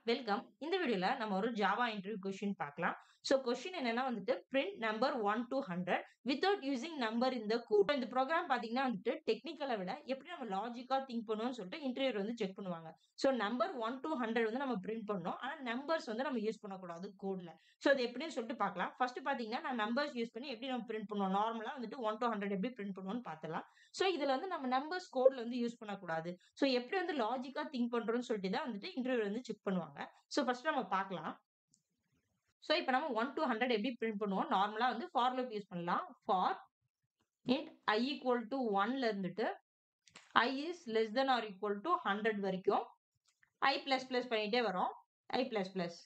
Welcome. இந்த வீடியோல நம்ம ஒரு ஜாவா இன்டர்வியூ கொஸ்டின் பார்க்கலாம். சோ கொஸ்டின் என்னன்னா வந்துட்டு print number 1 to 100 without using number in the code. இந்த ப்ரோகிராம் பாத்தீங்கன்னா வந்துட்டு டெக்னிக்கலை விட எப்படி நம்ம லாஜிக்கா திங்க் பண்ணுவோம்னு சொல்லிட்டு இன்டர்வியூ வந்து செக் பண்ணுவாங்க. சோ நம்பர் 1 to 100 வந்து நம்ம பிரிண்ட் பண்ணோம். ஆனா நம்பர்ஸ் வந்து நம்ம யூஸ் பண்ணக்கூடாது கோட்ல. சோ அது எப்படின்னு சொல்லிட்டு பார்க்கலாம். ஃபர்ஸ்ட் பாத்தீங்கன்னா நான் நம்பர்ஸ் யூஸ் பண்ணி எப்படி நம்ம பிரிண்ட் பண்ணுவோம். நார்மலா வந்துட்டு 1 to 100 எப்படி பிரிண்ட் பண்ணுவோம்னு பார்த்தலாம். சோ இதுல வந்து நம்ம நம்பர்ஸ் கோட்ல வந்து யூஸ் பண்ணக்கூடாது. சோ எப்படி வந்து லாஜிக்கா திங்க் பண்றோம்னு சொல்லிட்டு தான் வந்துட்டு இன்டர்வியூ வந்து செக் பண்ணுவாங்க. சோ ஃபர்ஸ்ட் நம்ம பார்க்கலாம். சோ இப்போ நம்ம 1 to 100 எப்படி பிரிண்ட் பண்ணுவோம். நார்மலா வந்து ஃபார் லூப் யூஸ் பண்ணலாம். For int I equal to 1ல இருந்துட்டு I is less than or equal to 100 வரைக்கும் I plus plus பண்ணிட்டே வரோம். I plus plus.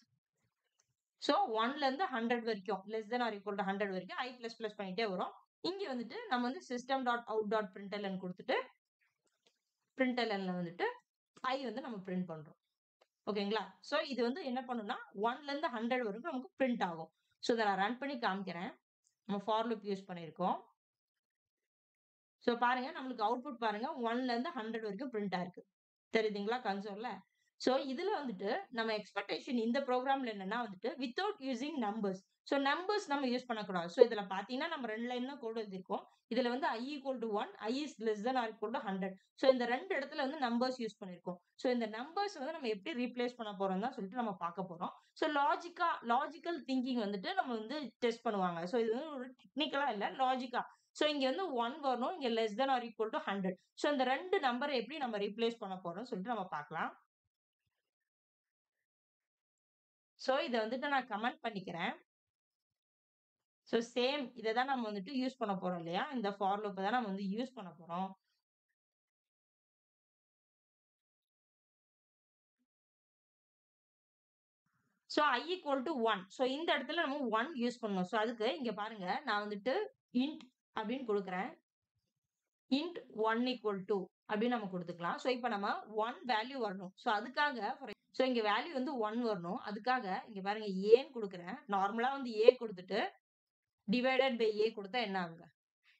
சோ 1ல இருந்து 100 வரைக்கும் less than or equal to 100 வரைக்கும் I plus plus பண்ணிட்டே வரோம். இங்க வந்துட்டு நம்ம வந்து system.out.println கொடுத்துட்டு printlnல வந்துட்டு I வந்து நம்ம பிரிண்ட் பண்றோம். ஓகேங்களா? சோ இது வந்து என்ன பண்ணும்னா 1ல இருந்து 100 வரைக்கும் நமக்கு பிரிண்ட் ஆகும். சோ இத நான் ரன் பண்ணி காமிக்கிறேன். நம்ம ஃபார் லூப் யூஸ் பண்ணியிருக்கோம். சோ பாருங்க நம்மளுக்கு அவுட்புட் பாருங்க 1ல இருந்து 100 வரைக்கும் பிரிண்ட் ஆயிருக்கு. தெரியுதுங்களா கன்சோல்ல? சோ இதுல வந்துட்டு நம்ம எக்ஸ்பெக்டேஷன் இந்த ப்ரோகிராம்ல என்னன்னா வந்துட்டு without using numbers. So numbers நம்ம யூஸ் பண்ணக்கூடாது. சோ இதுல பாத்தீங்கன்னா நம்ம 2 லைன் தான் கோட் எழுதிருக்கோம். இதுல வந்து I equal to 1, I is less than or equal to 100. So இந்த 2 இடத்துல வந்து நம்பர்ஸ் யூஸ் பண்ணிருக்கோம். சோ இந்த நம்பர்ஸ் வந்து நம்ம எப்படி ரீப்ளேஸ் பண்ண போறோம் தான் சொல்லிட்டு நம்ம பார்க்க போறோம். சோ லாஜிக்கல் திங்கிங் வந்துட்டு நம்ம வந்து டெஸ்ட் பண்ணுவாங்க. சோ இது வந்து ஒரு டெக்னிக்கலா இல்ல லாஜிக்கா. சோ இங்க வந்து 1 வரணும். இங்க less than or equal to 100. So இந்த 2 நம்பரை எப்படி நம்ம ரீப்ளேஸ் பண்ண போறோம்னு சொல்லிட்டு நம்ம பார்க்கலாம். சோ இத வந்துட்டு நான் கமெண்ட் பண்ணிக்கிறேன். சோ சேம் இத தான் நம்ம வந்துட்டு யூஸ் பண்ண போறோம் இல்லையா? இந்த ஃபார் லூப் தான் நம்ம வந்து யூஸ் பண்ண போறோம். So I equal to 1. So இந்த இடத்துல நம்ம 1 யூஸ் பண்ணணும். சோ அதுக்கு இங்க பாருங்க நான் வந்துட்டு int அப்படின்னு கொடுக்கிறேன். int 1 equal to அப்படின்னு நம்ம கொடுத்துக்கலாம். சோ இப்போ நம்ம 1 வேல்யூ வரணும். சோ அதுக்காக சோ இங்க வேல்யூ வந்து 1 வரணும். அதுக்காக இங்க பாருங்க ஏன்னு கொடுக்கிறேன். நார்மலா வந்து a கொடுத்துட்டு டிவைடட் பை a கொடுத்தா என்ன ஆகுங்க?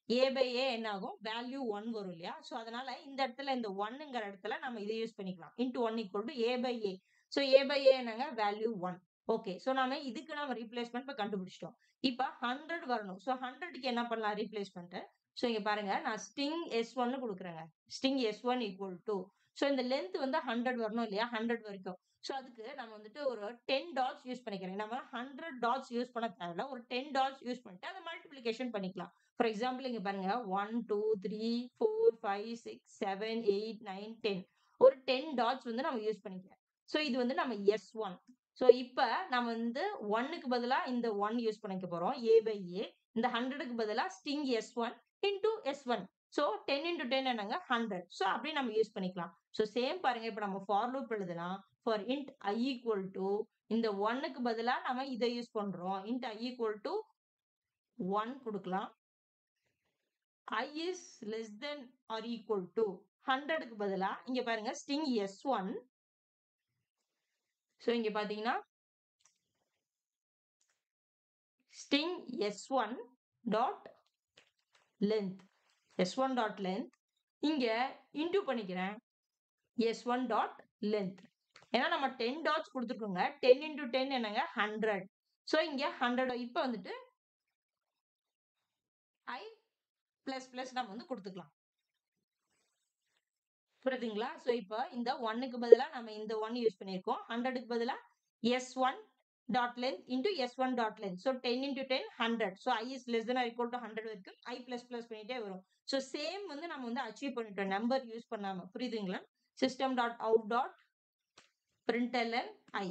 a by a என்ன ஆகும்? வேல்யூ 1 வரும் இல்லையா? சோ அதனால இந்த இடத்துல இந்த 1ங்கிற இடத்துல நம்ம இதை யூஸ் பண்ணிக்கலாம். into 1 equal to a by a. So a by a என்னங்க? வேல்யூ 1. ஓகே. சோ நாம இதுக்கு நம்ம ரீப்ளேஸ்மென்ட் இப்ப கண்டுபிடிச்சிட்டோம். இப்ப 100 வரணும். சோ 100க்கு என்ன பண்ணலாம் ரீப்ளேஸ்மென்ட்? சோ இங்க பாருங்க நான் ஸ்ட்ரிங் s1 கொடுக்குறேங்க. String s1 equal to. So இந்த லென்த் வந்து 100 வரணும் இல்லையா? 100 வரைக்கும். சோ அதுக்கு நம்ம வந்துட்டு ஒரு 10 டாட்ஸ் யூஸ் பண்ணிக்கிறேன். நம்ம 100 டாட்ஸ் யூஸ் பண்ண தேவையில்ல. ஒரு 10 டாட்ஸ் யூஸ் பண்ணிட்டு அதை மல்டிப்ளிகேஷன் பண்ணிக்கலாம். ஃபார் எக்ஸாம்பிள் இங்க பாருங்க 1 2 3 4 5 6 7 8 9 10 ஒரு 10 டாட்ஸ் வந்து நம்ம யூஸ் பண்ணிக்கலாம். சோ இது வந்து நம்ம S1. சோ இப்ப நம்ம வந்து 1க்கு பதிலா இந்த 1 யூஸ் பண்ணிக்க போறோம் a by a. இந்த 100க்கு பதிலா string S1 into S1. So 10 into 10 என்னங்க 100. சோ அப்படியே நம்ம யூஸ் பண்ணிக்கலாம். சோ சேம் பாருங்க இப்ப நம்ம ஃபார் லூப் எழுதலாம். for int I equal to இந்த 1க்கு பதிலா நம்ம இதை யூஸ் பண்றோம். int I equal to 1 கொடுக்கலாம். I is less than or equal to 100க்கு பதிலா இங்க பாருங்க ஸ்ட்ரிங் S1. சோ இங்க பாத்தீங்கன்னா string S1 dot length S1 dot length இங்க இன்டு பண்ணிக்கிறேன் S1 டாட் லென்த். ஏன்னா நம்ம 10 டாட்ஸ் கொடுத்துருக்கோங்க. 10 into 10 என்னங்க 100. சோ இங்க 100 இப்ப வந்துட்டு I பிளஸ் பிளஸ் நம்ம வந்து கொடுத்துக்கலாம். புரியுதுங்களா? சோ இப்போ இந்த 1க்கு பதிலா நம்ம இந்த 1 யூஸ் பண்ணியிருக்கோம். 100க்கு பதிலா S1 dot length into S1 dot length. So 10 into 10 100. So I is less than or equal to 100 வரைக்கும் I பிளஸ் பிளஸ் பண்ணிட்டே வரும். சோ சேம் வந்து நம்ம வந்து அச்சீவ் பண்ணிட்டோம். நம்பர் யூஸ் பண்ணாம. புரியுதுங்களா? system.out.println I.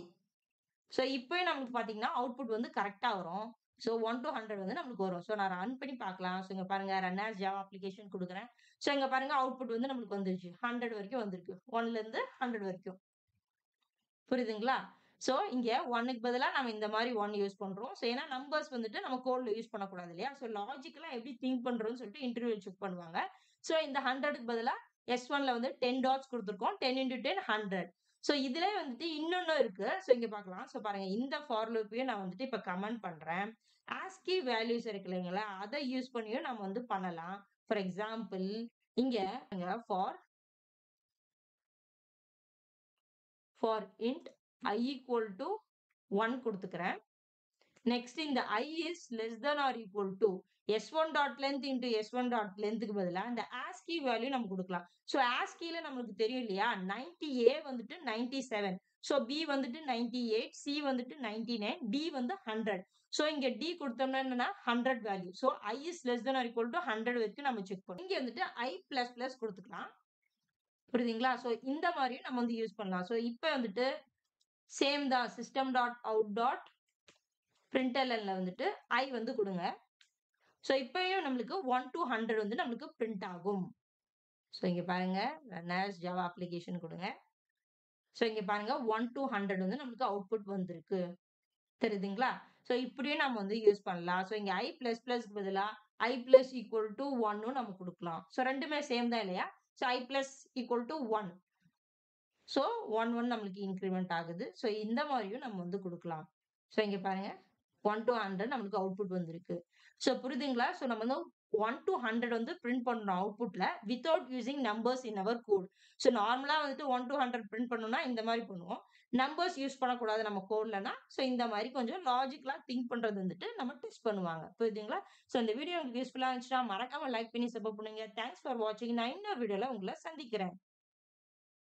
சோ இப்போ நமக்கு பாத்தீங்கன்னா அவுட்புட் வந்து கரெக்ட்டா வரும். சோ 1 to 100 வந்து நமக்கு வரும். சோ நான் ரன் பண்ணி பார்க்கலாம். சோ இங்க பாருங்க ரன் as ஜாவா அப்ளிகேஷன் கொடுக்குறேன். சோ இங்க பாருங்க அவுட்புட் வந்து நமக்கு வந்துருச்சு. 100 வரைக்கும் வந்திருக்கு. 1ல இருந்து 100 வரைக்கும். புரியுதுங்களா? சோ இங்க 1க்கு பதிலா நம்ம இந்த மாதிரி 1 யூஸ் பண்றோம். சோ ஏன்னா நம்பர்ஸ் வந்துட்டு நம்ம கோட்ல யூஸ் பண்ணக்கூடாது இல்லையா? சோ லாஜிக்கலா எப்படி திங்க் பண்றோம்னு சொல்லிட்டு இன்டர்வியூ செக் பண்ணுவாங்க. சோ இந்த 100க்கு பதிலா S1ல வந்து 10 டாட்ஸ் கொடுத்துருக்கோம். 10 into 10 100. சோ இதுல வந்துட்டு இன்னொன்னு இருக்கு. சோ இங்க பார்க்கலாம். சோ பாருங்க இந்த ஃபார் லூப்பையும் நான் வந்துட்டு இப்ப கமெண்ட் பண்றேன். ASCII வேல்யூஸ் இருக்கு இல்லைங்களா? அதை யூஸ் பண்ணியும் நம்ம வந்து பண்ணலாம். ஃபார் எக்ஸாம்பிள் இங்க for int I equal to 1 கொடுத்துக்கிறேன். நெக்ஸ்ட் இந்த I is less than or equal to S1 dot length into S1 dot lengthக்கு பதிலா இந்த ASCII வேல்யூ நம்ம கொடுக்கலாம். ஸோ ASCIIல நம்மளுக்கு தெரியும் இல்லையா 90A வந்துட்டு 97. ஸோ B வந்துட்டு 98, C வந்துட்டு 99, D வந்து 100. ஸோ இங்க D கொடுத்தோம்னா என்னன்னா 100 value. So I is less than or equal to 100 வரைக்கும் நம்ம செக் பண்ணணும். இங்க வந்துட்டு I plus plus கொடுத்துக்கலாம். புரியுதுங்களா? ஸோ இந்த மாதிரியும் நம்ம வந்து யூஸ் பண்ணலாம். ஸோ இப்போ வந்துட்டு சேம் தான் system dot out dot printlnல வந்துட்டு I வந்து கொடுங்க. ஸோ இப்பயும் நம்மளுக்கு 1 to 100 வந்து நம்மளுக்கு பிரிண்ட் ஆகும். ஸோ இங்க பாருங்க run as Java application கொடுங்க. ஸோ இங்க பாருங்க 1 to 100 வந்து நம்மளுக்கு அவுட்புட் வந்திருக்கு. தெரியுதுங்களா? ஸோ இப்படியும் நம்ம வந்து யூஸ் பண்ணலாம். ஸோ இங்க I plus plusக்கு பதிலா I plus equal to 1 நம்ம கொடுக்கலாம். ஸோ ரெண்டுமே சேம் தான் இல்லையா? So I plus equal to 1. So 1 1 நம்மளுக்கு இன்க்ரிமெண்ட் ஆகுது. ஸோ இந்த மாதிரியும் நம்ம வந்து கொடுக்கலாம். ஸோ இங்க பாருங்க 1 to 100 நம்மளுக்கு அவுட்புட் வந்திருக்கு. ஸோ புரியுதுங்களா? ஸோ நம்ம வந்து 1 to 100 வந்து பிரிண்ட் பண்றோம் அவுட்புட்ல without using numbers in our code. So நார்மலா வந்துட்டு 1 to 100 பிரிண்ட் பண்ணணும்னா இந்த மாதிரி பண்ணுவோம். நம்பர்ஸ் யூஸ் பண்ணக்கூடாது நம்ம கோட்லனா. ஸோ இந்த மாதிரி கொஞ்சம் லாஜிக்கலா திங்க் பண்றது வந்துட்டு நம்ம டெஸ்ட் பண்ணுவாங்க. புரியுதுங்களா? ஸோ இந்த வீடியோ உங்களுக்கு யூஸ்ஃபுல்லா இருந்துச்சுன்னா மறக்காம லைக் பண்ணி சப்போர்ட் பண்ணுங்க. தேங்க்ஸ் ஃபார் வாட்சிங். நான் இன்னொரு வீடியோல உங்களை சந்திக்கிறேன்.